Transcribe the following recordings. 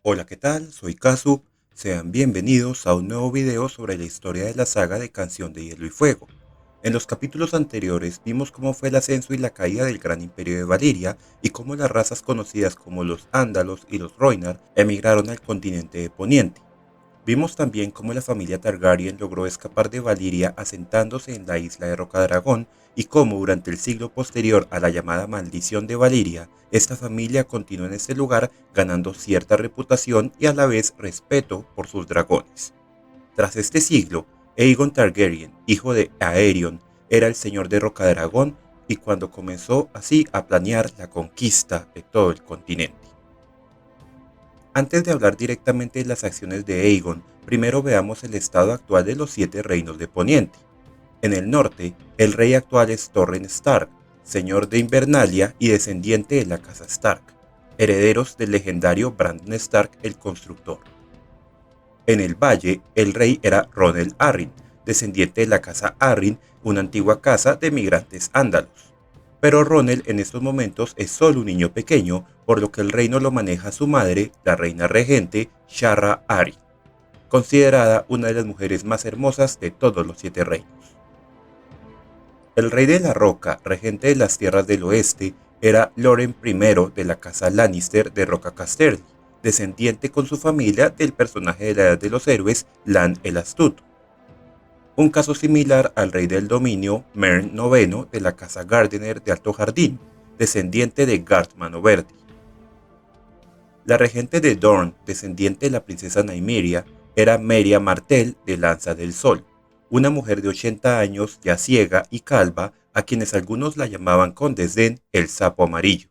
Hola, ¿qué tal? Soy Kazu. Sean bienvenidos a un nuevo video sobre la historia de la saga de Canción de Hielo y Fuego. En los capítulos anteriores vimos cómo fue el ascenso y la caída del gran imperio de Valiria y cómo las razas conocidas como los Ándalos y los Rhoynar emigraron al continente de Poniente. Vimos también cómo la familia Targaryen logró escapar de Valiria asentándose en la isla de Rocadragón y cómo durante el siglo posterior a la llamada Maldición de Valiria, esta familia continuó en este lugar ganando cierta reputación y a la vez respeto por sus dragones. Tras este siglo, Aegon Targaryen, hijo de Aerion, era el señor de Rocadragón y cuando comenzó así a planear la conquista de todo el continente. Antes de hablar directamente de las acciones de Aegon, primero veamos el estado actual de los 7 reinos de Poniente. En el norte, el rey actual es Torren Stark, señor de Invernalia y descendiente de la casa Stark, herederos del legendario Brandon Stark el Constructor. En el valle, el rey era Ronel Arryn, descendiente de la casa Arryn, una antigua casa de migrantes ándalos. Pero Ronel en estos momentos es solo un niño pequeño, por lo que el reino lo maneja su madre, la reina regente, Sharra Arryn, considerada una de las mujeres más hermosas de todos los 7 reinos. El rey de la Roca, regente de las tierras del oeste, era Loren I de la casa Lannister de Roca Casterly, descendiente con su familia del personaje de la Edad de los Héroes, Lan el Astuto. Un caso similar al rey del dominio, Mern IX de la casa Gardener de Alto Jardín, descendiente de Garth Manoverdi. La regente de Dorne, descendiente de la princesa Nymeria, era Meria Martell de Lanza del Sol, una mujer de 80 años ya ciega y calva, a quienes algunos la llamaban con desdén el sapo amarillo.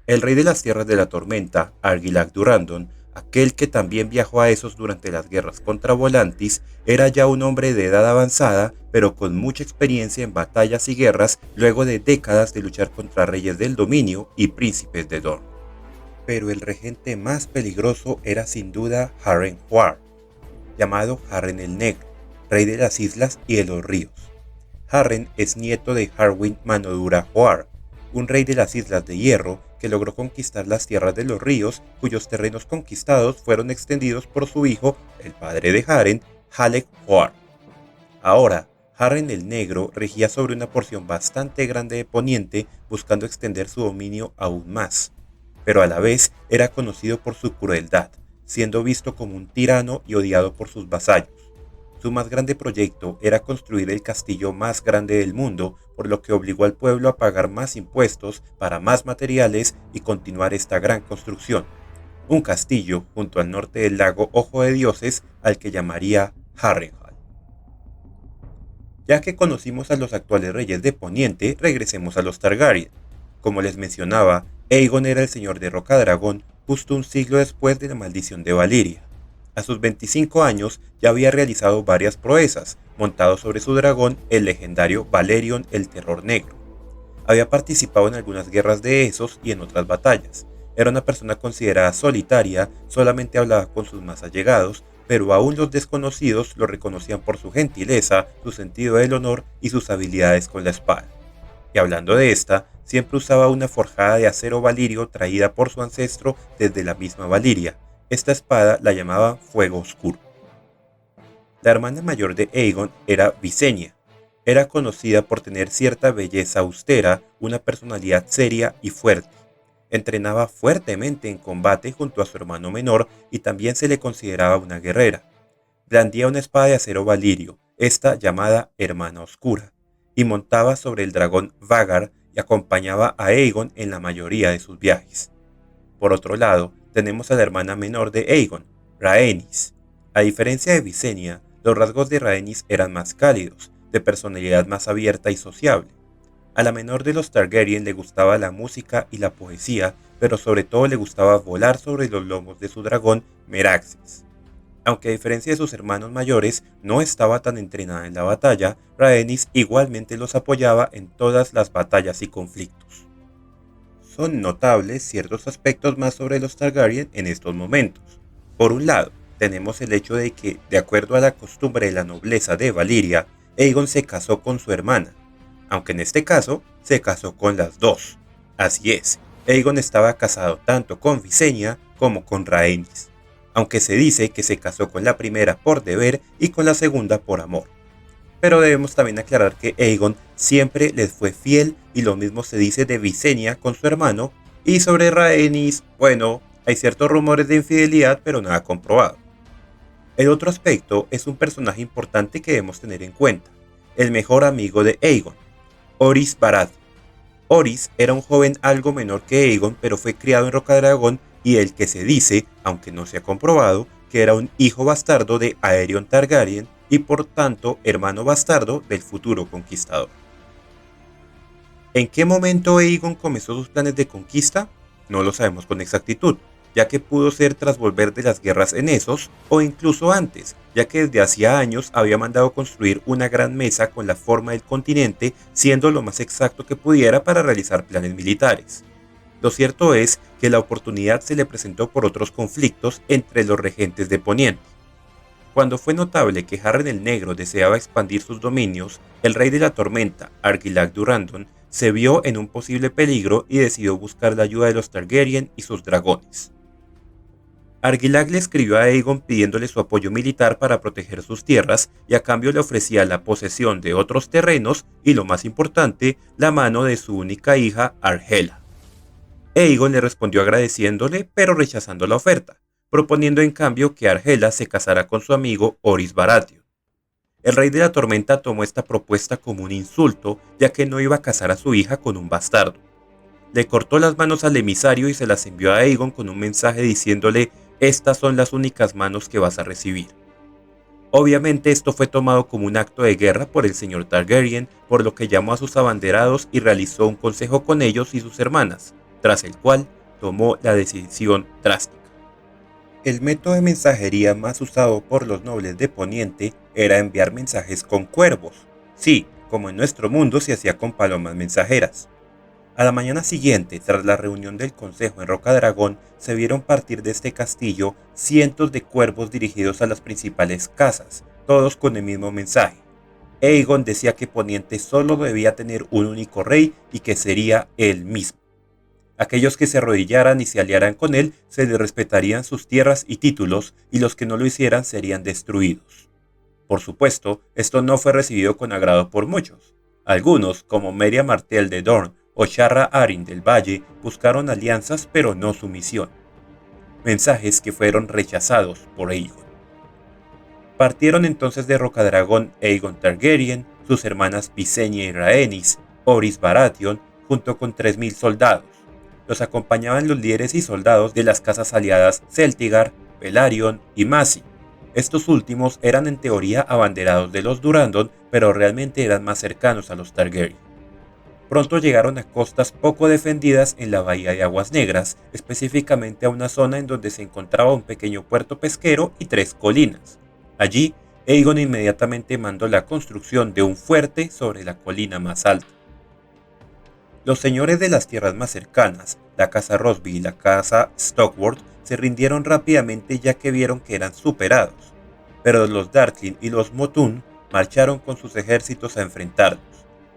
El rey de las tierras de la tormenta, Argilac Durandon, aquel que también viajó a esos durante las guerras contra Volantis, era ya un hombre de edad avanzada, pero con mucha experiencia en batallas y guerras luego de décadas de luchar contra reyes del dominio y príncipes de Dorne. Pero el regente más peligroso era sin duda Harren Huar, llamado Harren el Negro, rey de las islas y de los ríos. Harren es nieto de Harwin Manodura Huar, un rey de las Islas de Hierro que logró conquistar las tierras de los ríos, cuyos terrenos conquistados fueron extendidos por su hijo, el padre de Harren, Halec Huar. Ahora, Harren el Negro regía sobre una porción bastante grande de Poniente, buscando extender su dominio aún más, pero a la vez era conocido por su crueldad, siendo visto como un tirano y odiado por sus vasallos. Su más grande proyecto era construir el castillo más grande del mundo, por lo que obligó al pueblo a pagar más impuestos para más materiales y continuar esta gran construcción. Un castillo junto al norte del lago Ojo de Dioses al que llamaría Harrenhal. Ya que conocimos a los actuales reyes de Poniente, regresemos a los Targaryen. Como les mencionaba, Aegon era el señor de Rocadragón justo un siglo después de la maldición de Valyria. A sus 25 años ya había realizado varias proezas, montado sobre su dragón el legendario Balerion el Terror Negro. Había participado en algunas guerras de Essos y en otras batallas. Era una persona considerada solitaria, solamente hablaba con sus más allegados, pero aún los desconocidos lo reconocían por su gentileza, su sentido del honor y sus habilidades con la espada. Y hablando de esta, siempre usaba una forjada de acero valirio traída por su ancestro desde la misma Valyria. Esta espada la llamaba Fuego Oscuro. La hermana mayor de Aegon era Visenya. Era conocida por tener cierta belleza austera, una personalidad seria y fuerte. Entrenaba fuertemente en combate junto a su hermano menor y también se le consideraba una guerrera. Blandía una espada de acero valirio, esta llamada Hermana Oscura, y montaba sobre el dragón Vagar y acompañaba a Aegon en la mayoría de sus viajes. Por otro lado, tenemos a la hermana menor de Aegon, Rhaenys. A diferencia de Visenya, los rasgos de Rhaenys eran más cálidos, de personalidad más abierta y sociable. A la menor de los Targaryen le gustaba la música y la poesía, pero sobre todo le gustaba volar sobre los lomos de su dragón Meraxes. Aunque a diferencia de sus hermanos mayores no estaba tan entrenada en la batalla, Rhaenys igualmente los apoyaba en todas las batallas y conflictos. Son notables ciertos aspectos más sobre los Targaryen en estos momentos. Por un lado, tenemos el hecho de que, de acuerdo a la costumbre de la nobleza de Valyria, Aegon se casó con su hermana, aunque en este caso se casó con las dos. Así es, Aegon estaba casado tanto con Visenya como con Rhaenys, aunque se dice que se casó con la primera por deber y con la segunda por amor. Pero debemos también aclarar que Aegon siempre les fue fiel y lo mismo se dice de Visenya con su hermano, y sobre Rhaenys, bueno, hay ciertos rumores de infidelidad pero nada comprobado. El otro aspecto es un personaje importante que debemos tener en cuenta, el mejor amigo de Aegon, Orys Baratheon. Orys era un joven algo menor que Aegon, pero fue criado en Rocadragón y el que se dice, aunque no se ha comprobado, que era un hijo bastardo de Aerion Targaryen y por tanto hermano bastardo del futuro conquistador. ¿En qué momento Aegon comenzó sus planes de conquista? No lo sabemos con exactitud, ya que pudo ser tras volver de las guerras en Essos o incluso antes, ya que desde hacía años había mandado construir una gran mesa con la forma del continente, siendo lo más exacto que pudiera para realizar planes militares. Lo cierto es que la oportunidad se le presentó por otros conflictos entre los regentes de Poniente. Cuando fue notable que Harren el Negro deseaba expandir sus dominios, el rey de la tormenta, Argilac Durrandon, se vio en un posible peligro y decidió buscar la ayuda de los Targaryen y sus dragones. Argilac le escribió a Aegon pidiéndole su apoyo militar para proteger sus tierras y a cambio le ofrecía la posesión de otros terrenos y, lo más importante, la mano de su única hija, Argela. Aegon le respondió agradeciéndole pero rechazando la oferta, proponiendo en cambio que Argela se casara con su amigo Orys Baratheon. El rey de la tormenta tomó esta propuesta como un insulto, ya que no iba a casar a su hija con un bastardo. Le cortó las manos al emisario y se las envió a Aegon con un mensaje diciéndole: estas son las únicas manos que vas a recibir. Obviamente esto fue tomado como un acto de guerra por el señor Targaryen, por lo que llamó a sus abanderados y realizó un consejo con ellos y sus hermanas, tras el cual tomó la decisión drástica. El método de mensajería más usado por los nobles de Poniente era enviar mensajes con cuervos. Sí, como en nuestro mundo se hacía con palomas mensajeras. A la mañana siguiente, tras la reunión del consejo en Rocadragón, se vieron partir de este castillo cientos de cuervos dirigidos a las principales casas, todos con el mismo mensaje. Aegon decía que Poniente solo debía tener un único rey y que sería él mismo. Aquellos que se arrodillaran y se aliaran con él se les respetarían sus tierras y títulos, y los que no lo hicieran serían destruidos. Por supuesto, esto no fue recibido con agrado por muchos. Algunos, como Meria Martell de Dorne o Sharra Arin del Valle, buscaron alianzas pero no sumisión. Mensajes que fueron rechazados por Aegon. Partieron entonces de Rocadragón Aegon Targaryen, sus hermanas Visenya y Rhaenys, Orys Baratheon, junto con 3000 soldados. Los acompañaban los líderes y soldados de las casas aliadas Celtigar, Velaryon y Masi. Estos últimos eran en teoría abanderados de los Durrandon, pero realmente eran más cercanos a los Targaryen. Pronto llegaron a costas poco defendidas en la bahía de Aguas Negras, específicamente a una zona en donde se encontraba un pequeño puerto pesquero y 3 colinas. Allí, Aegon inmediatamente mandó la construcción de un fuerte sobre la colina más alta. Los señores de las tierras más cercanas, la casa Rosby y la casa Stockworth, se rindieron rápidamente ya que vieron que eran superados, pero los Darkling y los Motun marcharon con sus ejércitos a enfrentarlos.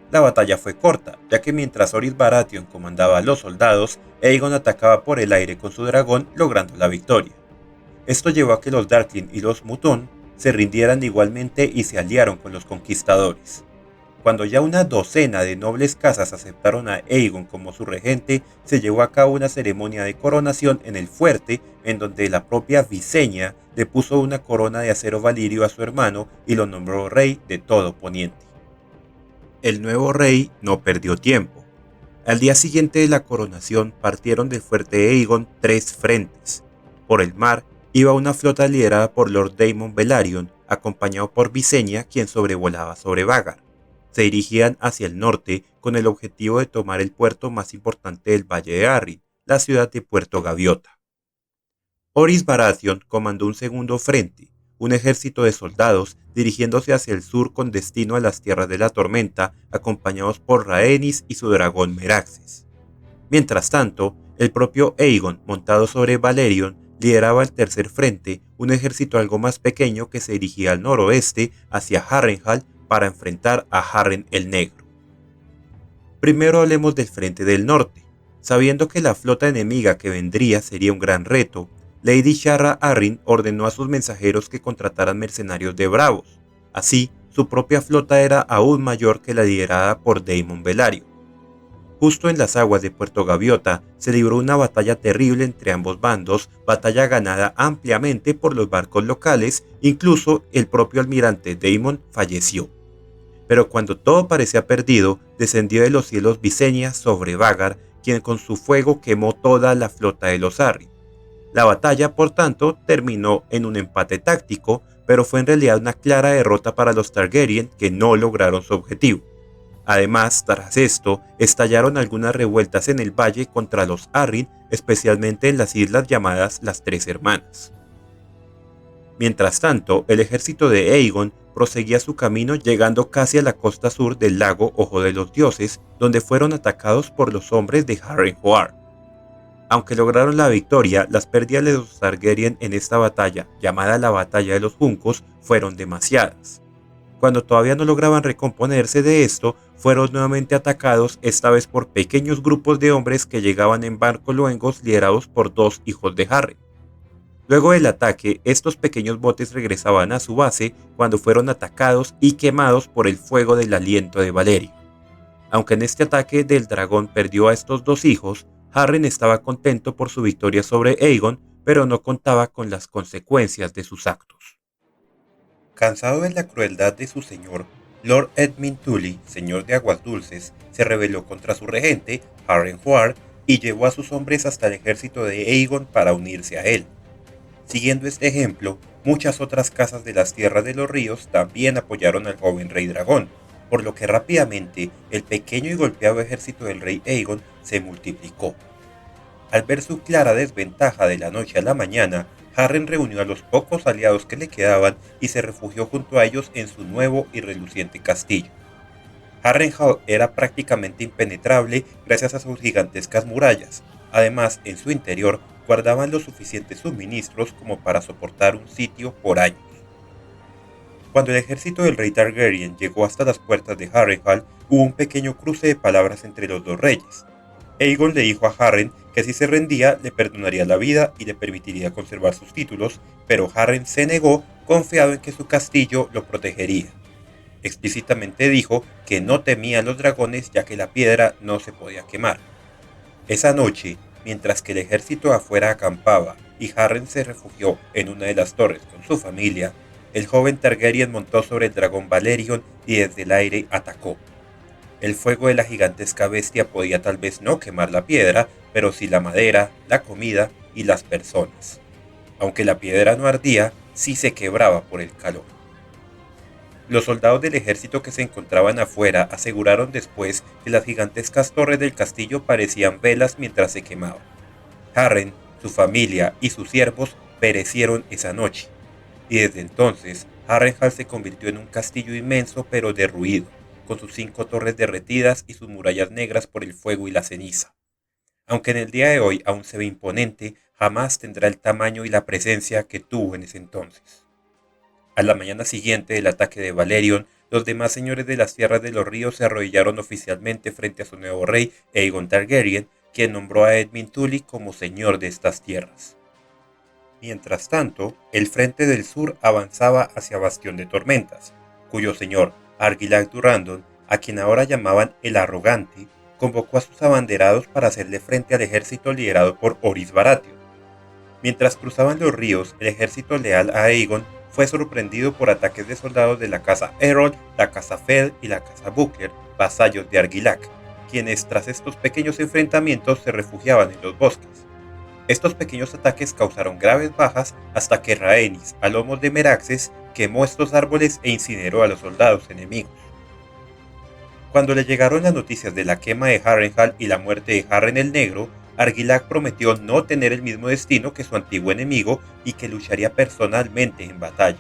La batalla fue corta, ya que mientras Orys Baratheon comandaba a los soldados, Aegon atacaba por el aire con su dragón, logrando la victoria. Esto llevó a que los Darkling y los Motun se rindieran igualmente y se aliaron con los conquistadores. Cuando ya una docena de nobles casas aceptaron a Aegon como su regente, se llevó a cabo una ceremonia de coronación en el fuerte, en donde la propia Visenya le puso una corona de acero valirio a su hermano y lo nombró rey de todo Poniente. El nuevo rey no perdió tiempo. Al día siguiente de la coronación partieron del fuerte de Aegon 3 frentes. Por el mar iba una flota liderada por Lord Daemon Velaryon, acompañado por Visenya, quien sobrevolaba sobre Vhagar. Se dirigían hacia el norte con el objetivo de tomar el puerto más importante del Valle de Arryn, la ciudad de Puerto Gaviota. Orys Baratheon comandó un segundo frente, un ejército de soldados dirigiéndose hacia el sur con destino a las tierras de la tormenta, acompañados por Rhaenys y su dragón Meraxes. Mientras tanto, el propio Aegon, montado sobre Balerion, lideraba el tercer frente, un ejército algo más pequeño que se dirigía al noroeste hacia Harrenhal para enfrentar a Harren el Negro. Primero hablemos del frente del norte. Sabiendo que la flota enemiga que vendría sería un gran reto, Lady Shara Arryn ordenó a sus mensajeros que contrataran mercenarios de bravos. Así, su propia flota era aún mayor que la liderada por Daemon Velaryon. Justo en las aguas de Puerto Gaviota se libró una batalla terrible entre ambos bandos, batalla ganada ampliamente por los barcos locales, incluso el propio almirante Daemon falleció. Pero cuando todo parecía perdido, descendió de los cielos Visenya sobre Vhagar, quien con su fuego quemó toda la flota de los Arryn. La batalla, por tanto, terminó en un empate táctico, pero fue en realidad una clara derrota para los Targaryen que no lograron su objetivo. Además, tras esto, estallaron algunas revueltas en el valle contra los Arryn, especialmente en las islas llamadas las Tres Hermanas. Mientras tanto, el ejército de Aegon proseguía su camino llegando casi a la costa sur del lago Ojo de los Dioses, donde fueron atacados por los hombres de Harrenhal. Aunque lograron la victoria, las pérdidas de los Targaryen en esta batalla, llamada la Batalla de los Juncos, fueron demasiadas. Cuando todavía no lograban recomponerse de esto, fueron nuevamente atacados, esta vez por pequeños grupos de hombres que llegaban en barcos luengos liderados por dos hijos de Harren. Luego del ataque, estos pequeños botes regresaban a su base cuando fueron atacados y quemados por el fuego del aliento de Valyrian. Aunque en este ataque del dragón perdió a estos dos hijos, Harren estaba contento por su victoria sobre Aegon, pero no contaba con las consecuencias de sus actos. Cansado de la crueldad de su señor, Lord Edmund Tully, señor de Aguas Dulces, se rebeló contra su regente, Harrenhal, y llevó a sus hombres hasta el ejército de Aegon para unirse a él. Siguiendo este ejemplo, muchas otras casas de las tierras de los ríos también apoyaron al joven rey dragón, por lo que rápidamente el pequeño y golpeado ejército del rey Aegon se multiplicó. Al ver su clara desventaja de la noche a la mañana, Harren reunió a los pocos aliados que le quedaban y se refugió junto a ellos en su nuevo y reluciente castillo. Harrenhal era prácticamente impenetrable gracias a sus gigantescas murallas. Además, en su interior guardaban los suficientes suministros como para soportar un sitio por años. Cuando el ejército del rey Targaryen llegó hasta las puertas de Harrenhal, hubo un pequeño cruce de palabras entre los dos reyes. Aegon le dijo a Harren que si se rendía le perdonaría la vida y le permitiría conservar sus títulos, pero Harren se negó, confiado en que su castillo lo protegería. Explícitamente dijo que no temía a los dragones ya que la piedra no se podía quemar. Esa noche, mientras que el ejército afuera acampaba y Harren se refugió en una de las torres con su familia, el joven Targaryen montó sobre el dragón Valyrion y desde el aire atacó. El fuego de la gigantesca bestia podía tal vez no quemar la piedra, pero sí la madera, la comida y las personas. Aunque la piedra no ardía, sí se quebraba por el calor. Los soldados del ejército que se encontraban afuera aseguraron después que las gigantescas torres del castillo parecían velas mientras se quemaban. Harren, su familia y sus siervos perecieron esa noche, y desde entonces Harrenhal se convirtió en un castillo inmenso pero derruido, con sus 5 torres derretidas y sus murallas negras por el fuego y la ceniza. Aunque en el día de hoy aún se ve imponente, jamás tendrá el tamaño y la presencia que tuvo en ese entonces. A la mañana siguiente del ataque de Valyrion, los demás señores de las tierras de los ríos se arrodillaron oficialmente frente a su nuevo rey, Aegon Targaryen, quien nombró a Edmund Tully como señor de estas tierras. Mientras tanto, el frente del sur avanzaba hacia Bastión de Tormentas, cuyo señor, Argilac Durrandon, a quien ahora llamaban el Arrogante, convocó a sus abanderados para hacerle frente al ejército liderado por Orys Baratheon. Mientras cruzaban los ríos, el ejército leal a Aegon fue sorprendido por ataques de soldados de la casa Errol, la casa Fell y la casa Booker, vasallos de Argilac, quienes tras estos pequeños enfrentamientos se refugiaban en los bosques. Estos pequeños ataques causaron graves bajas hasta que Rhaenys, a lomos de Meraxes, quemó estos árboles e incineró a los soldados enemigos. Cuando le llegaron las noticias de la quema de Harrenhal y la muerte de Harren el Negro, Argilac prometió no tener el mismo destino que su antiguo enemigo y que lucharía personalmente en batalla.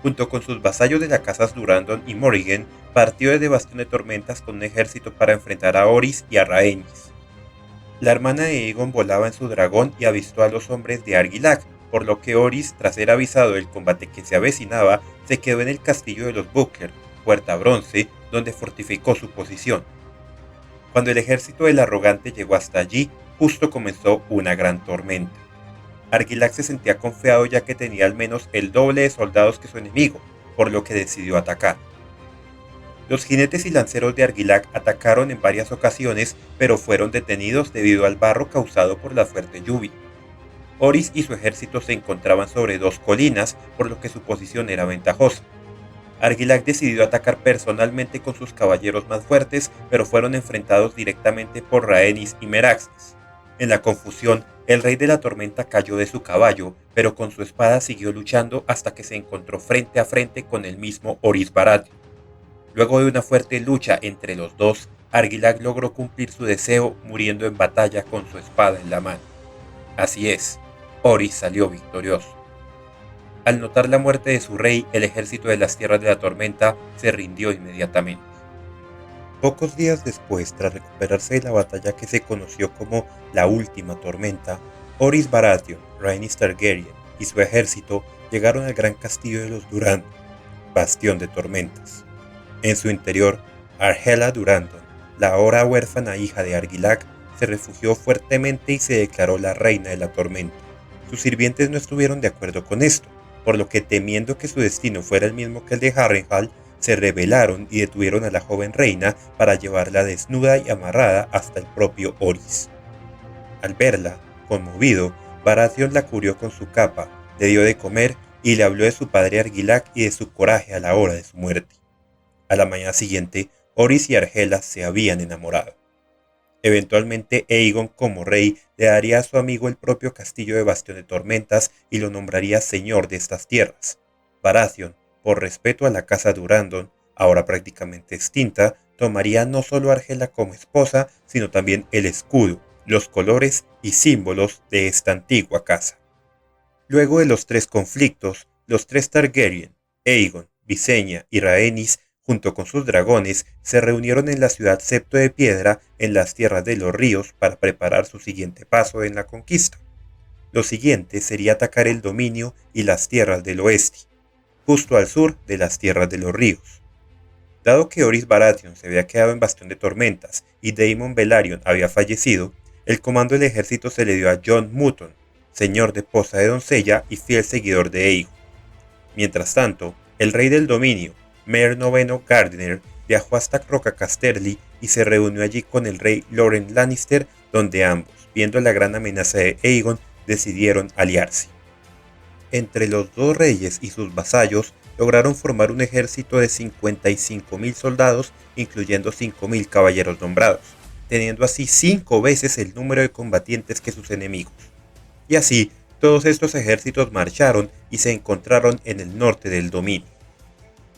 Junto con sus vasallos de las casas Durrandon y Morrigan, partió desde Bastión de Tormentas con un ejército para enfrentar a Orys y a Rhaenys. La hermana de Aegon volaba en su dragón y avistó a los hombres de Argilac, por lo que Orys, tras ser avisado del combate que se avecinaba, se quedó en el castillo de los Booker, Puerta Bronce, donde fortificó su posición. Cuando el ejército del arrogante llegó hasta allí, justo comenzó una gran tormenta. Argilac se sentía confiado ya que tenía al menos el doble de soldados que su enemigo, por lo que decidió atacar. Los jinetes y lanceros de Argilac atacaron en varias ocasiones, pero fueron detenidos debido al barro causado por la fuerte lluvia. Oris y su ejército se encontraban sobre dos colinas, por lo que su posición era ventajosa. Argilac decidió atacar personalmente con sus caballeros más fuertes, pero fueron enfrentados directamente por Rhaenys y Meraxes. En la confusión, el rey de la tormenta cayó de su caballo, pero con su espada siguió luchando hasta que se encontró frente a frente con el mismo Oris Baratheon. Luego de una fuerte lucha entre los dos, Argilac logró cumplir su deseo muriendo en batalla con su espada en la mano. Así es, Oris salió victorioso. Al notar la muerte de su rey, el ejército de las Tierras de la Tormenta se rindió inmediatamente. Pocos días después, tras recuperarse de la batalla que se conoció como la Última Tormenta, Oris Baratheon, Rhaenys Targaryen y su ejército llegaron al gran castillo de los Durandon, bastión de tormentas. En su interior, Argela Durandon, la ahora huérfana hija de Argilac, se refugió fuertemente y se declaró la reina de la tormenta. Sus sirvientes no estuvieron de acuerdo con esto, por lo que temiendo que su destino fuera el mismo que el de Harrenhal, se rebelaron y detuvieron a la joven reina para llevarla desnuda y amarrada hasta el propio Oris. Al verla, conmovido, Baratheon la cubrió con su capa, le dio de comer y le habló de su padre Argilac y de su coraje a la hora de su muerte. A la mañana siguiente, Oris y Argela se habían enamorado. Eventualmente Aegon como rey le daría a su amigo el propio castillo de Bastión de Tormentas y lo nombraría señor de estas tierras. Baratheon, por respeto a la casa Durandon, ahora prácticamente extinta, tomaría no solo a Argela como esposa, sino también el escudo, los colores y símbolos de esta antigua casa. Luego de los tres conflictos, los tres Targaryen, Aegon, Visenya y Rhaenys, junto con sus dragones, se reunieron en la ciudad Septo de Piedra en las tierras de los ríos para preparar su siguiente paso en la conquista. Lo siguiente sería atacar el dominio y las tierras del oeste, justo al sur de las tierras de los ríos. Dado que Oris Baratheon se había quedado en Bastión de Tormentas y Daemon Velaryon había fallecido, el comando del ejército se le dio a Jon Mutton, señor de Poza de Doncella y fiel seguidor de Aegon. Mientras tanto, el rey del dominio, Mer IX Gardner, viajó hasta Roca Casterly y se reunió allí con el rey Loren Lannister, donde ambos, viendo la gran amenaza de Aegon, decidieron aliarse. Entre los dos reyes y sus vasallos lograron formar un ejército de 55.000 soldados, incluyendo 5.000 caballeros nombrados, teniendo así 5 veces el número de combatientes que sus enemigos. Y así, todos estos ejércitos marcharon y se encontraron en el norte del dominio.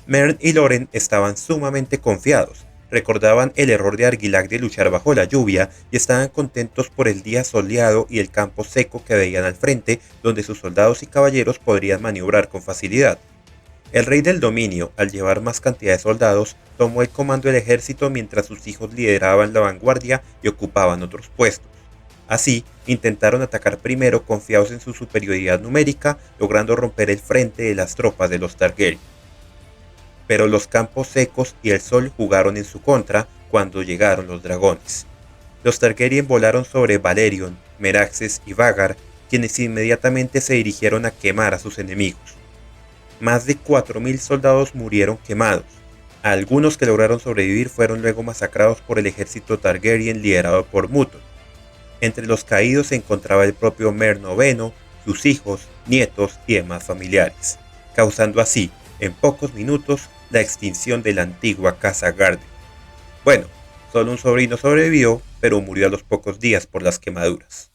Mern y Loren estaban sumamente confiados, recordaban el error de Argilac de luchar bajo la lluvia y estaban contentos por el día soleado y el campo seco que veían al frente, donde sus soldados y caballeros podrían maniobrar con facilidad. El rey del dominio, al llevar más cantidad de soldados, tomó el comando del ejército mientras sus hijos lideraban la vanguardia y ocupaban otros puestos. Así, intentaron atacar primero confiados en su superioridad numérica, logrando romper el frente de las tropas de los Targaryen. Pero los campos secos y el sol jugaron en su contra cuando llegaron los dragones. Los Targaryen volaron sobre Valerion, Meraxes y Vhagar, quienes inmediatamente se dirigieron a quemar a sus enemigos. Más de 4.000 soldados murieron quemados. Algunos que lograron sobrevivir fueron luego masacrados por el ejército Targaryen liderado por Mutton. Entre los caídos se encontraba el propio Mer IX, sus hijos, nietos y demás familiares, causando así, en pocos minutos, la extinción de la antigua casa Garden. Bueno, solo un sobrino sobrevivió, pero murió a los pocos días por las quemaduras.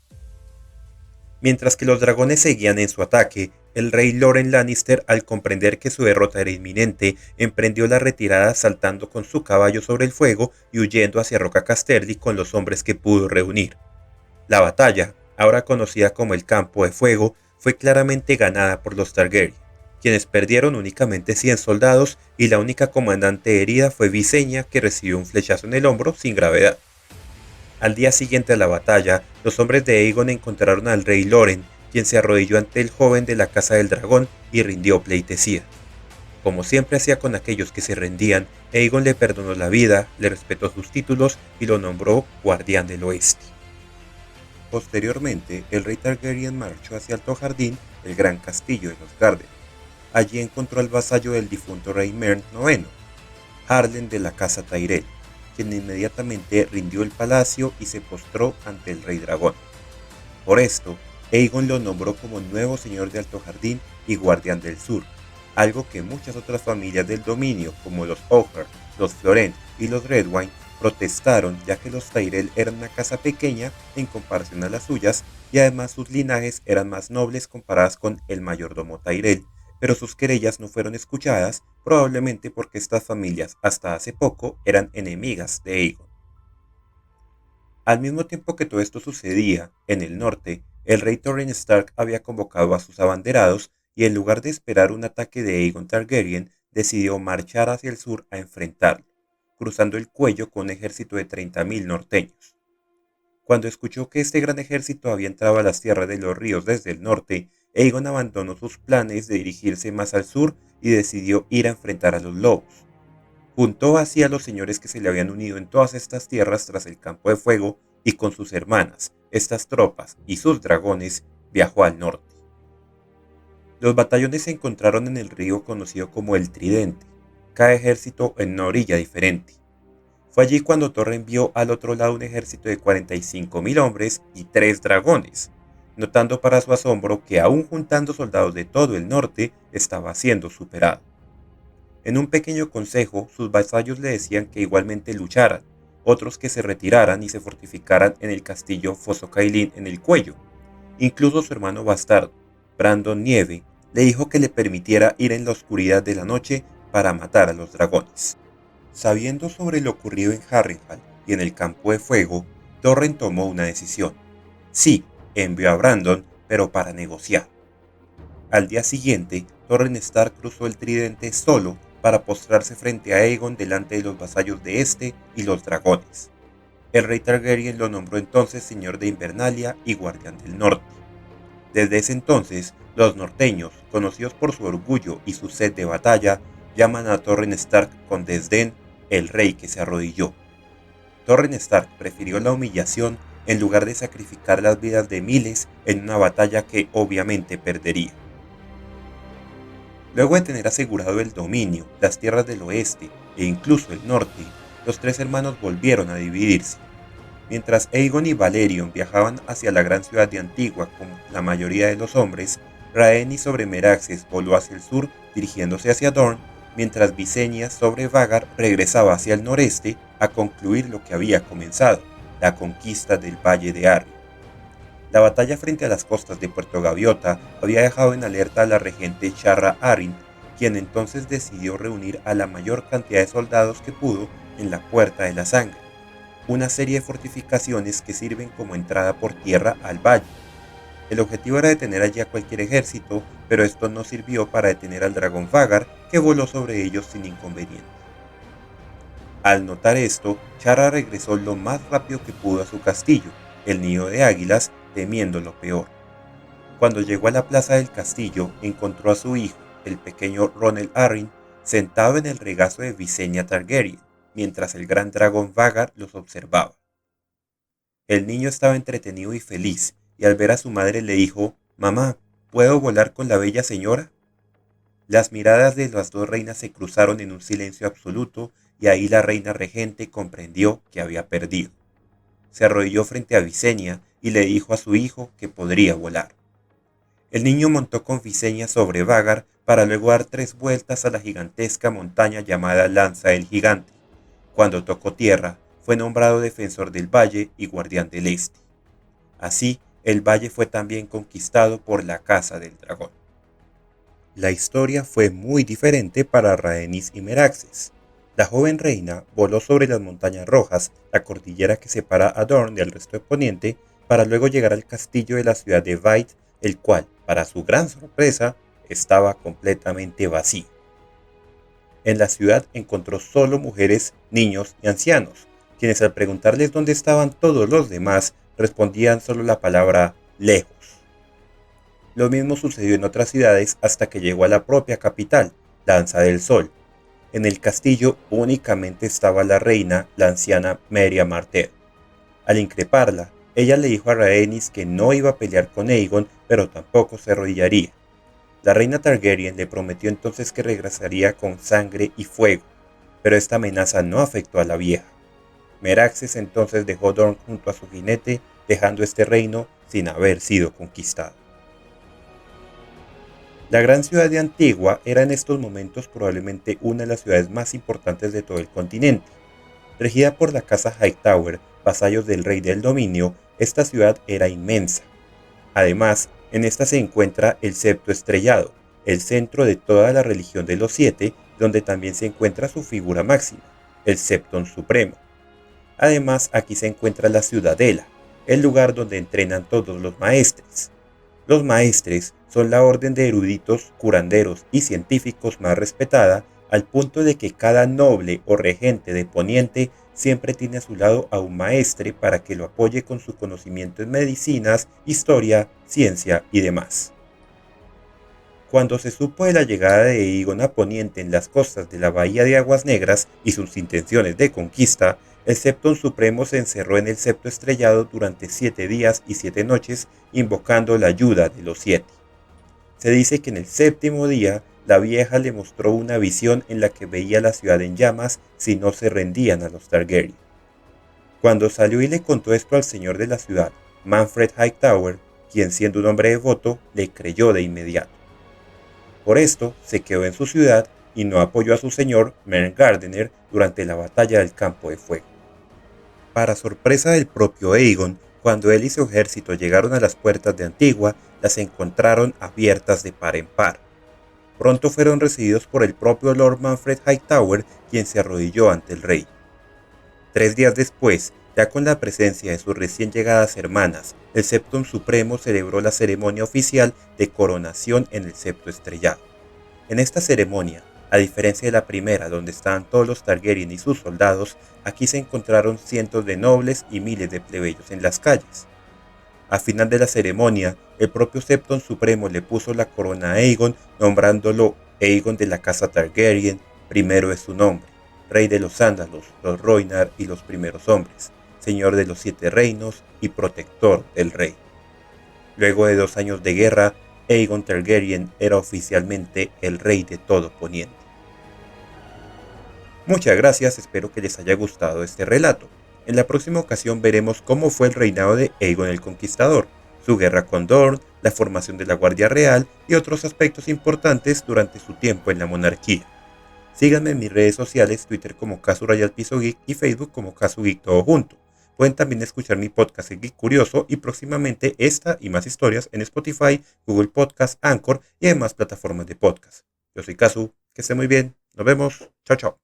Mientras que los dragones seguían en su ataque, el rey Loren Lannister, al comprender que su derrota era inminente, emprendió la retirada saltando con su caballo sobre el fuego y huyendo hacia Roca Casterly con los hombres que pudo reunir. La batalla, ahora conocida como el Campo de Fuego, fue claramente ganada por los Targaryen, quienes perdieron únicamente 100 soldados y la única comandante herida fue Visenya, que recibió un flechazo en el hombro sin gravedad. Al día siguiente a la batalla, los hombres de Aegon encontraron al rey Loren, quien se arrodilló ante el joven de la Casa del Dragón y rindió pleitesía. Como siempre hacía con aquellos que se rendían, Aegon le perdonó la vida, le respetó sus títulos y lo nombró Guardián del Oeste. Posteriormente, el rey Targaryen marchó hacia Alto Jardín, el gran castillo de los Garden. Allí encontró al vasallo del difunto rey Mern IX, Harlen de la casa Tyrell, quien inmediatamente rindió el palacio y se postró ante el rey dragón. Por esto, Aegon lo nombró como nuevo señor de Alto Jardín y guardián del sur, algo que muchas otras familias del dominio, como los O'Hare, los Florent y los Redwyne, protestaron, ya que los Tyrell eran una casa pequeña en comparación a las suyas y además sus linajes eran más nobles comparadas con el mayordomo Tyrell, pero sus querellas no fueron escuchadas, probablemente porque estas familias hasta hace poco eran enemigas de Aegon. Al mismo tiempo que todo esto sucedía, en el norte, el rey Torrhen Stark había convocado a sus abanderados y en lugar de esperar un ataque de Aegon Targaryen, decidió marchar hacia el sur a enfrentarlo, cruzando el cuello con un ejército de 30.000 norteños. Cuando escuchó que este gran ejército había entrado a las tierras de los ríos desde el norte, Aegon abandonó sus planes de dirigirse más al sur y decidió ir a enfrentar a los lobos. Juntó así a los señores que se le habían unido en todas estas tierras tras el Campo de Fuego y con sus hermanas, estas tropas y sus dragones viajó al norte. Los batallones se encontraron en el río conocido como el Tridente, cada ejército en una orilla diferente. Fue allí cuando Torrhen vio al otro lado un ejército de 45.000 hombres y 3 dragones, notando para su asombro que aún juntando soldados de todo el norte estaba siendo superado. En un pequeño consejo, sus vasallos le decían que igualmente lucharan, otros que se retiraran y se fortificaran en el castillo Fosso-Cailin en el cuello. Incluso su hermano bastardo, Brandon Nieve, le dijo que le permitiera ir en la oscuridad de la noche para matar a los dragones. Sabiendo sobre lo ocurrido en Harrenhal y en el Campo de Fuego, Torrhen tomó una decisión. Sí, envió a Brandon, pero para negociar. Al día siguiente, Torrhen Stark cruzó el Tridente solo para postrarse frente a Aegon delante de los vasallos de este y los dragones. El rey Targaryen lo nombró entonces señor de Invernalia y guardián del norte. Desde ese entonces, los norteños, conocidos por su orgullo y su sed de batalla, llaman a Torrhen Stark con desdén el rey que se arrodilló. Torrhen Stark prefirió la humillación en lugar de sacrificar las vidas de miles en una batalla que obviamente perdería. Luego de tener asegurado el dominio, las tierras del oeste e incluso el norte, los 3 hermanos volvieron a dividirse. Mientras Aegon y Valerion viajaban hacia la gran ciudad de Antigua con la mayoría de los hombres, Rhaenys sobre Meraxes voló hacia el sur dirigiéndose hacia Dorne, mientras Visenya sobre Vhagar regresaba hacia el noreste a concluir lo que había comenzado, la conquista del Valle de Arryn. La batalla frente a las costas de Puerto Gaviota había dejado en alerta a la regente Sharra Arryn, quien entonces decidió reunir a la mayor cantidad de soldados que pudo en la Puerta de la Sangre, una serie de fortificaciones que sirven como entrada por tierra al valle. El objetivo era detener allí a cualquier ejército, pero esto no sirvió para detener al dragón Vhagar, que voló sobre ellos sin inconveniente. Al notar esto, Sharra regresó lo más rápido que pudo a su castillo, el nido de águilas, temiendo lo peor. Cuando llegó a la plaza del castillo, encontró a su hijo, el pequeño Ronel Arryn, sentado en el regazo de Visenya Targaryen, mientras el gran dragón Vhagar los observaba. El niño estaba entretenido y feliz, y al ver a su madre le dijo: «Mamá, ¿puedo volar con la bella señora?». Las miradas de las 2 reinas se cruzaron en un silencio absoluto, y ahí la reina regente comprendió que había perdido. Se arrodilló frente a Visenya y le dijo a su hijo que podría volar. El niño montó con Visenya sobre Vhagar para luego dar 3 vueltas a la gigantesca montaña llamada Lanza del Gigante. Cuando tocó tierra, fue nombrado defensor del valle y guardián del este. Así, el valle fue también conquistado por la Casa del Dragón. La historia fue muy diferente para Rhaenys y Meraxes. La joven reina voló sobre las Montañas Rojas, la cordillera que separa a Dorne del resto de Poniente, para luego llegar al castillo de la ciudad de Veit, el cual, para su gran sorpresa, estaba completamente vacío. En la ciudad encontró solo mujeres, niños y ancianos, quienes al preguntarles dónde estaban todos los demás, respondían solo la palabra lejos. Lo mismo sucedió en otras ciudades hasta que llegó a la propia capital, Danza del Sol. En el castillo únicamente estaba la reina, la anciana Meria Martell. Al increparla, ella le dijo a Rhaenys que no iba a pelear con Aegon, pero tampoco se arrodillaría. La reina Targaryen le prometió entonces que regresaría con sangre y fuego, pero esta amenaza no afectó a la vieja. Meraxes entonces dejó Dorne junto a su jinete, dejando este reino sin haber sido conquistado. La gran ciudad de Antigua era en estos momentos probablemente una de las ciudades más importantes de todo el continente. Regida por la casa Hightower, vasallos del rey del dominio, esta ciudad era inmensa. Además, en esta se encuentra el Septo Estrellado, el centro de toda la religión de los siete, donde también se encuentra su figura máxima, el Septon Supremo. Además, aquí se encuentra la Ciudadela, el lugar donde entrenan todos los maestres. Los maestres son la orden de eruditos, curanderos y científicos más respetada, al punto de que cada noble o regente de Poniente siempre tiene a su lado a un maestre para que lo apoye con su conocimiento en medicinas, historia, ciencia y demás. Cuando se supo de la llegada de Aegon a Poniente en las costas de la Bahía de Aguas Negras y sus intenciones de conquista, el Septon Supremo se encerró en el Septo Estrellado durante 7 días y 7 noches, invocando la ayuda de los siete. Se dice que en el séptimo día, la vieja le mostró una visión en la que veía la ciudad en llamas si no se rendían a los Targaryen. Cuando salió y le contó esto al señor de la ciudad, Manfred Hightower, quien siendo un hombre devoto, le creyó de inmediato. Por esto, se quedó en su ciudad y no apoyó a su señor, Meryn Gardener, durante la batalla del Campo de Fuego. Para sorpresa del propio Aegon, cuando él y su ejército llegaron a las puertas de Antigua, las encontraron abiertas de par en par. Pronto fueron recibidos por el propio Lord Manfred Hightower, quien se arrodilló ante el rey. 3 días después, ya con la presencia de sus recién llegadas hermanas, el Septon Supremo celebró la ceremonia oficial de coronación en el Septo Estrellado. En esta ceremonia, a diferencia de la primera donde estaban todos los Targaryen y sus soldados, aquí se encontraron cientos de nobles y miles de plebeyos en las calles. Al final de la ceremonia, el propio Septon Supremo le puso la corona a Aegon, nombrándolo Aegon de la casa Targaryen, primero es su nombre, rey de los Sándalos, los Rhoynar y los primeros hombres, señor de los 7 reinos y protector del rey. Luego de 2 años de guerra, Aegon Targaryen era oficialmente el rey de todo Poniente. Muchas gracias, espero que les haya gustado este relato. En la próxima ocasión veremos cómo fue el reinado de Aegon el Conquistador, su guerra con Dorne, la formación de la Guardia Real y otros aspectos importantes durante su tiempo en la monarquía. Síganme en mis redes sociales, Twitter como @Piso_Geek y Facebook como @Geek todo junto. Pueden también escuchar mi podcast El Geek Curioso y próximamente esta y más historias en Spotify, Google Podcast, Anchor y demás plataformas de podcast. Yo soy Kazu, que esté muy bien, nos vemos, chao chao.